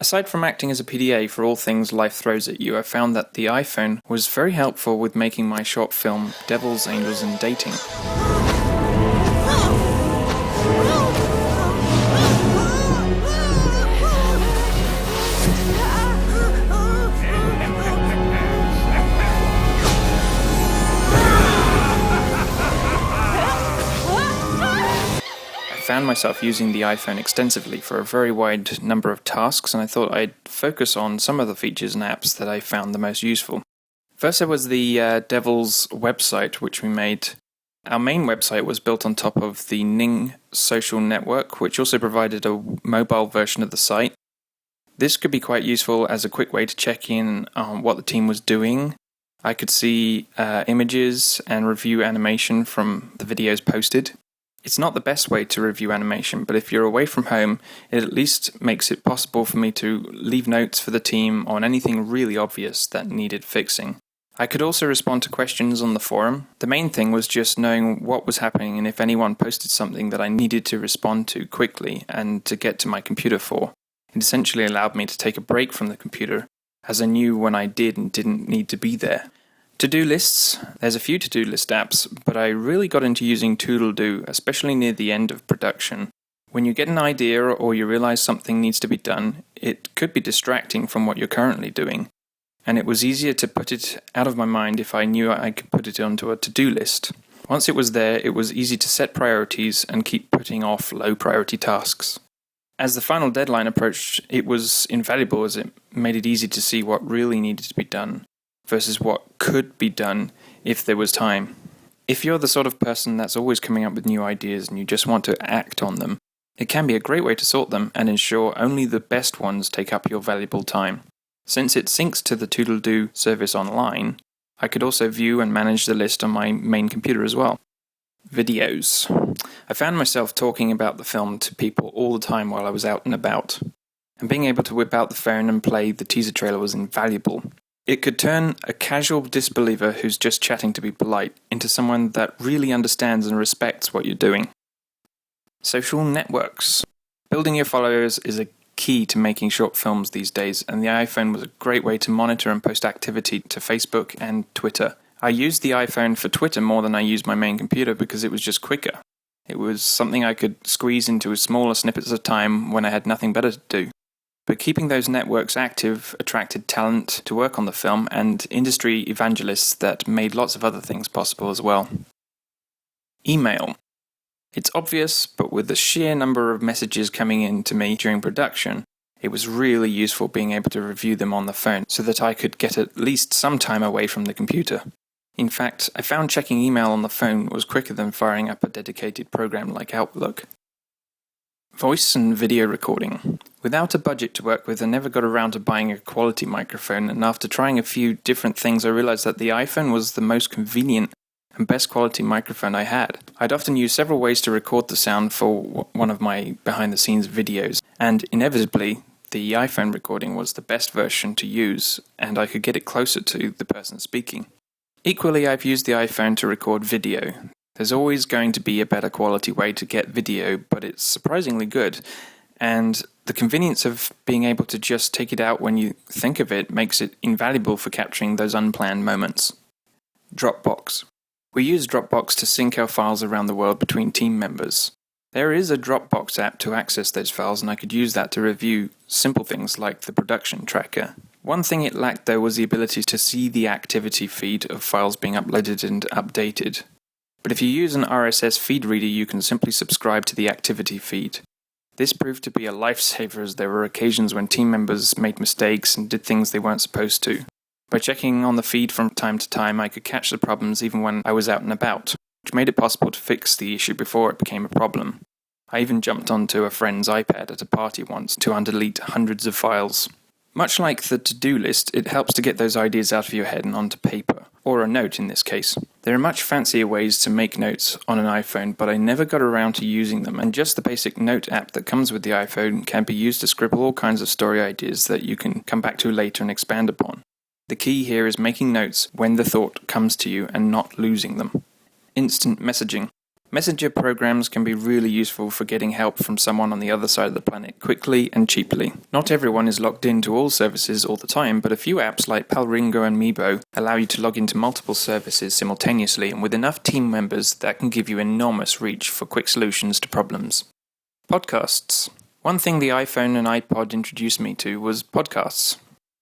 Aside from acting as a PDA for all things life throws at you, I found that the iPhone was very helpful with making my short film Devils, Angels and Dating. I found myself using the iPhone extensively for a very wide number of tasks, and I thought I'd focus on some of the features and apps that I found the most useful. First, there was the Devil's website, which we made. Our main website was built on top of the Ning social network, which also provided a mobile version of the site. This could be quite useful as a quick way to check in on what the team was doing. I could see images and review animation from the videos posted. It's not the best way to review animation, but if you're away from home, it at least makes it possible for me to leave notes for the team on anything really obvious that needed fixing. I could also respond to questions on the forum. The main thing was just knowing what was happening and if anyone posted something that I needed to respond to quickly and to get to my computer for. It essentially allowed me to take a break from the computer, as I knew when I did and didn't need to be there. To-do lists. There's a few to-do list apps, but I really got into using Toodle-Do, especially near the end of production. When you get an idea or you realize something needs to be done, it could be distracting from what you're currently doing, and it was easier to put it out of my mind if I knew I could put it onto a to-do list. Once it was there, it was easy to set priorities and keep putting off low-priority tasks. As the final deadline approached, it was invaluable as it made it easy to see what really needed to be done versus what could be done if there was time. If you're the sort of person that's always coming up with new ideas and you just want to act on them, it can be a great way to sort them and ensure only the best ones take up your valuable time. Since it syncs to the Toodle-Do service online, I could also view and manage the list on my main computer as well. Videos. I found myself talking about the film to people all the time while I was out and about, and being able to whip out the phone and play the teaser trailer was invaluable. It could turn a casual disbeliever who's just chatting to be polite into someone that really understands and respects what you're doing. Social networks. Building your followers is a key to making short films these days, and the iPhone was a great way to monitor and post activity to Facebook and Twitter. I used the iPhone for Twitter more than I used my main computer because it was just quicker. It was something I could squeeze into smaller snippets of time when I had nothing better to do. But keeping those networks active attracted talent to work on the film and industry evangelists that made lots of other things possible as well. Email. It's obvious, but with the sheer number of messages coming in to me during production, it was really useful being able to review them on the phone so that I could get at least some time away from the computer. In fact, I found checking email on the phone was quicker than firing up a dedicated program like Outlook. Voice and video recording. Without a budget to work with, I never got around to buying a quality microphone, and after trying a few different things, I realized that the iPhone was the most convenient and best quality microphone I had. I'd often use several ways to record the sound for one of my behind-the-scenes videos, and inevitably, the iPhone recording was the best version to use, and I could get it closer to the person speaking. Equally, I've used the iPhone to record video. There's always going to be a better quality way to get video, but it's surprisingly good, and the convenience of being able to just take it out when you think of it makes it invaluable for capturing those unplanned moments. Dropbox. We use Dropbox to sync our files around the world between team members. There is a Dropbox app to access those files, and I could use that to review simple things like the production tracker. One thing it lacked, though, was the ability to see the activity feed of files being uploaded and updated. But if you use an RSS feed reader, you can simply subscribe to the activity feed. This proved to be a lifesaver, as there were occasions when team members made mistakes and did things they weren't supposed to. By checking on the feed from time to time, I could catch the problems even when I was out and about, which made it possible to fix the issue before it became a problem. I even jumped onto a friend's iPad at a party once to undelete hundreds of files. Much like the to-do list, it helps to get those ideas out of your head and onto paper, or a note in this case. There are much fancier ways to make notes on an iPhone, but I never got around to using them, and just the basic note app that comes with the iPhone can be used to scribble all kinds of story ideas that you can come back to later and expand upon. The key here is making notes when the thought comes to you and not losing them. Instant messaging. Messenger programs can be really useful for getting help from someone on the other side of the planet quickly and cheaply. Not everyone is logged into all services all the time, but a few apps like Palringo and Meebo allow you to log into multiple services simultaneously, and with enough team members, that can give you enormous reach for quick solutions to problems. Podcasts. One thing the iPhone and iPod introduced me to was podcasts.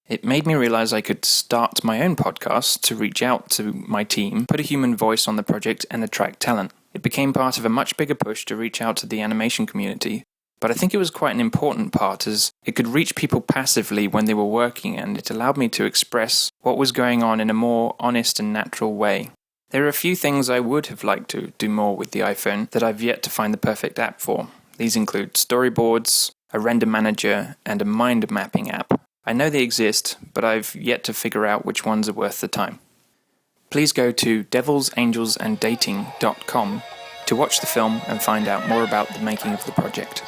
It made me realize I could start my own podcast to reach out to my team, put a human voice on the project, and attract talent. It became part of a much bigger push to reach out to the animation community, but I think it was quite an important part as it could reach people passively when they were working, and it allowed me to express what was going on in a more honest and natural way. There are a few things I would have liked to do more with the iPhone that I've yet to find the perfect app for. These include storyboards, a render manager, and a mind mapping app. I know they exist, but I've yet to figure out which ones are worth the time. Please go to devilsangelsanddating.com to watch the film and find out more about the making of the project.